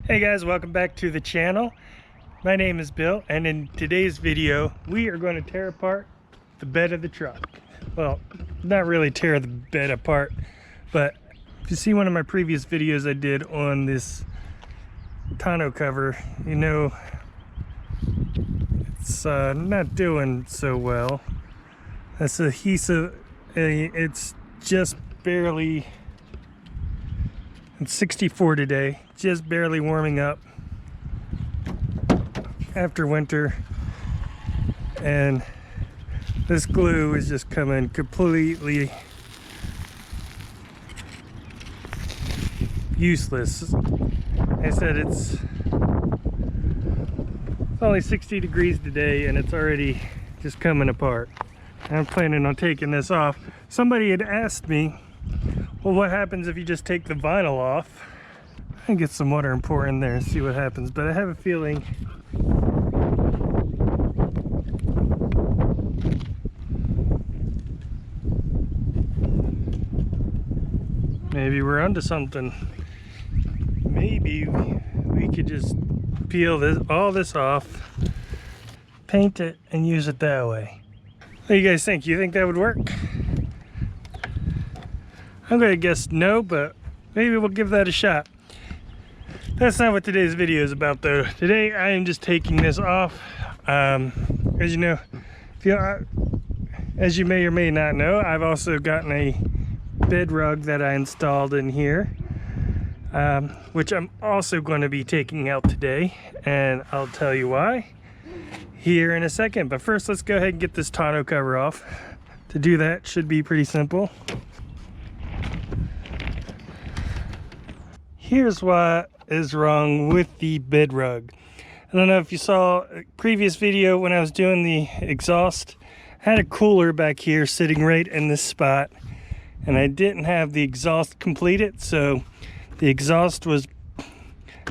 Hey guys, welcome back to the channel. My name is Bill, and in today's video we are going to tear apart the bed of the truck. Well, not really tear the bed apart, but if you see one of my previous videos I did on this tonneau cover, you know it's not doing so well. This adhesive, it's just barely, it's 64 today, just barely warming up after winter, and this glue is just coming completely useless. I said it's only 60 degrees today and it's already just coming apart. I'm planning on taking this off. Somebody had asked me, well, what happens if you just take the vinyl off? I can get some water and pour in there and see what happens, but I have a feeling maybe we're onto something. Maybe we could just peel all this off, paint it, and use it that way. What do you guys think? You think that would work? I'm gonna guess no, but maybe we'll give that a shot. That's not what today's video is about though. Today I am just taking this off. As you know, as you may or may not know, I've also gotten a Bedrug that I installed in here, which I'm also going to be taking out today, and I'll tell you why here in a second. But first, let's go ahead and get this tonneau cover off. To do that should be pretty simple. Here's what is wrong with the Bedrug. I don't know if you saw a previous video when I was doing the exhaust. I had a cooler back here sitting right in this spot, and I didn't have the exhaust completed, so the exhaust was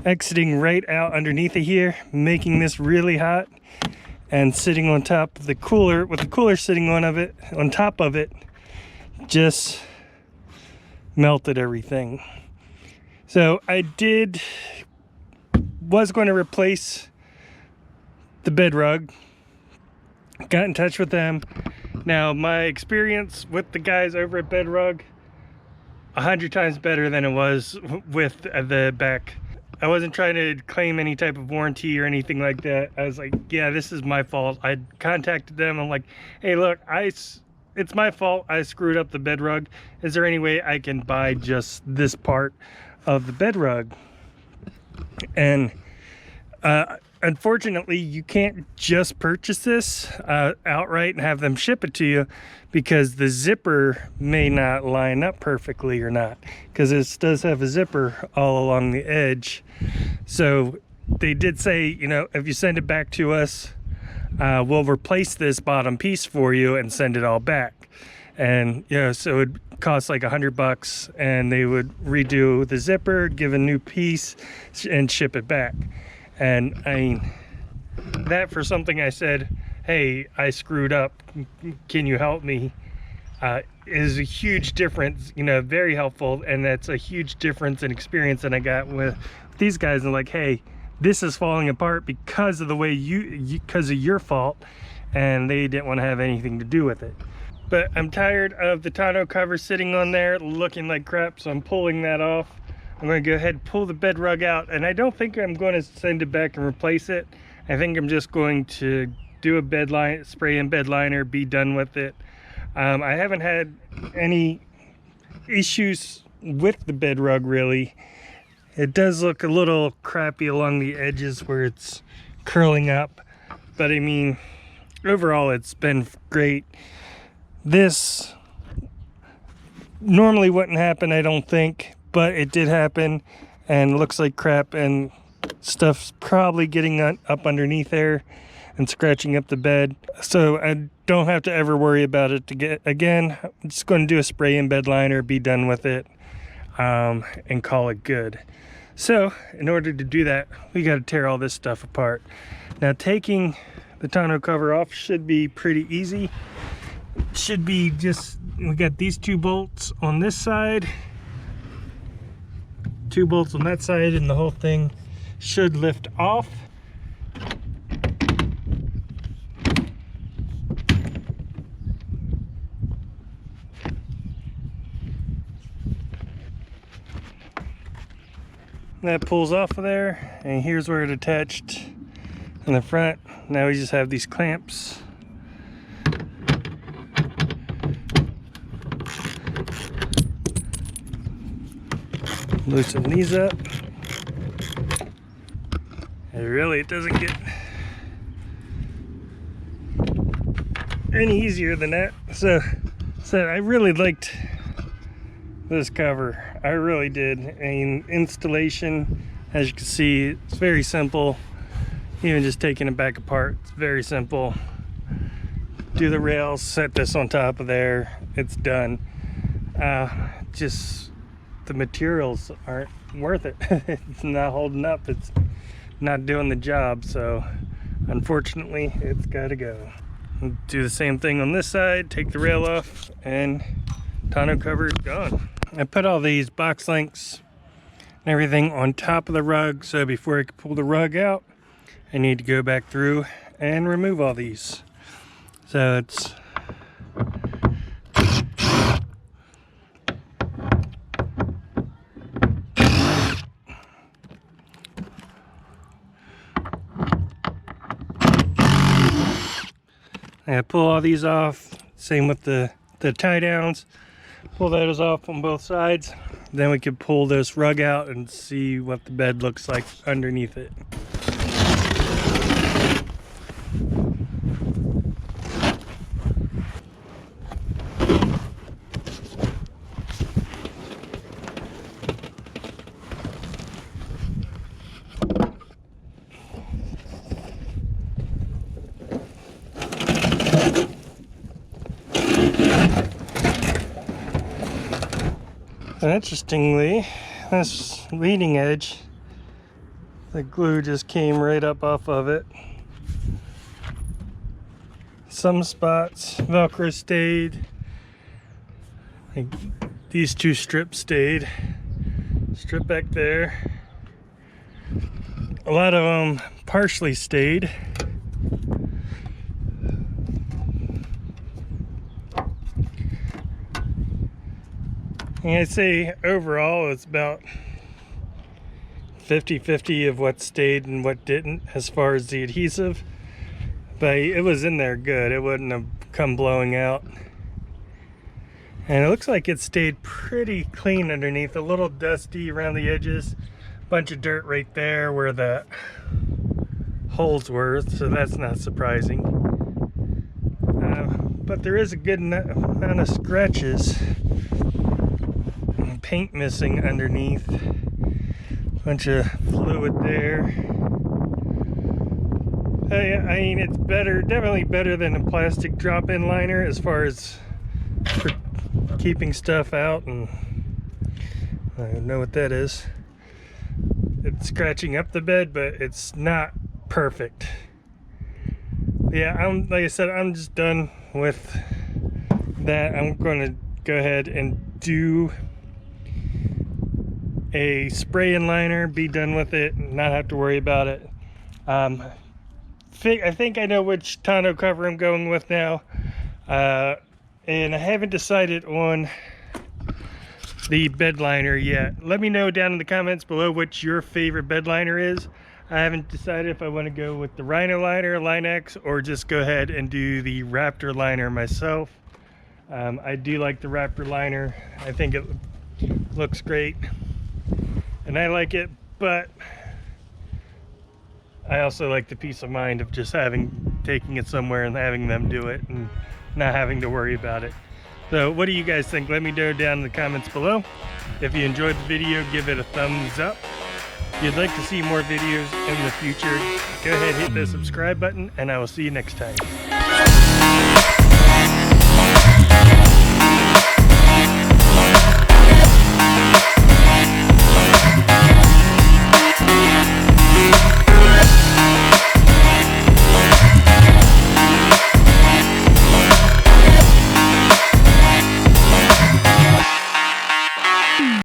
exiting right out underneath of here, making this really hot, and sitting on top of the cooler, with the cooler sitting on top of it, just melted everything. So I was going to replace the Bedrug, got in touch with them. Now, my experience with the guys over at Bedrug, 100 times better than it was with the back. I wasn't trying to claim any type of warranty or anything like that. I was like, yeah, this is my fault. I contacted them. I'm like, hey, look, it's my fault. I screwed up the Bedrug. Is there any way I can buy just this part of the Bedrug? And unfortunately, you can't just purchase this outright and have them ship it to you, because the zipper may not line up perfectly or not, because this does have a zipper all along the edge. So they did say, you know, if you send it back to us, we'll replace this bottom piece for you and send it all back. And you know, so it would cost like $100, and they would redo the zipper, give a new piece, and ship it back. And I mean, that for something I said, hey, I screwed up, can you help me, is a huge difference, you know, very helpful. And that's a huge difference in experience that I got with these guys. And like, hey, this is falling apart because of the way because of your fault, and they didn't want to have anything to do with it. But I'm tired of the tonneau cover sitting on there looking like crap, so I'm pulling that off. I'm going to go ahead and pull the Bedrug out, and I don't think I'm going to send it back and replace it. I think I'm just going to do a bed line, spray in bed liner, be done with it. I haven't had any issues with the Bedrug really. It does look a little crappy along the edges where it's curling up, but I mean, overall it's been great. This normally wouldn't happen, I don't think, but it did happen, and looks like crap, and stuff's probably getting up underneath there and scratching up the bed. So I don't have to ever worry about it again. I'm just going to do a spray in bed liner, be done with it, and call it good. So in order to do that, we got to tear all this stuff apart. Now, taking the tonneau cover off should be pretty easy. Should be just, we got these 2 bolts on this side, 2 bolts on that side, and the whole thing should lift off. That pulls off of there, and here's where it attached in the front. Now we just have these clamps. Loosen these up. And really, it doesn't get any easier than that. So I really liked this cover. I really did. And installation, as you can see, it's very simple. Even just taking it back apart, it's very simple. Do the rails, set this on top of there, it's done. Just the materials aren't worth it. It's not holding up, it's not doing the job, so unfortunately it's got to go. Do the same thing on this side, take the rail off, and tonneau cover is gone. I put all these box links and everything on top of the rug, so before I can pull the rug out, I need to go back through and remove all these. So it's I pull all these off. Same with the tie downs. Pull those off on both sides. Then we can pull this rug out and see what the bed looks like underneath it. And interestingly, this leading edge, the glue just came right up off of it. Some spots Velcro stayed. Like these two strips stayed. Strip back there. A lot of them partially stayed. And I'd say overall it's about 50-50 of what stayed and what didn't as far as the adhesive. But it was in there good. It wouldn't have come blowing out. And it looks like it stayed pretty clean underneath. A little dusty around the edges. Bunch of dirt right there where the holes were, so that's not surprising. But there is a good amount of scratches. Paint missing underneath. Bunch of fluid there. I mean, it's better, definitely better than a plastic drop-in liner as far as for keeping stuff out, and I don't know what that is. It's scratching up the bed, but it's not perfect. Yeah, like I said, I'm just done with that. I'm going to go ahead and do a spray-in liner, be done with it, and not have to worry about it. I think I know which tonneau cover I'm going with now, and I haven't decided on the bed liner yet. Let me know down in the comments below what your favorite bed liner is. I haven't decided if I want to go with the Rhino liner, Line-X, or just go ahead and do the Raptor liner myself. I do like the Raptor liner. I think it looks great and I like it, but I also like the peace of mind of just taking it somewhere and having them do it and not having to worry about it. So what do you guys think? Let me know down in the comments below. If you enjoyed the video, give it a thumbs up. If you'd like to see more videos in the future, go ahead, hit the subscribe button, and I will see you next time.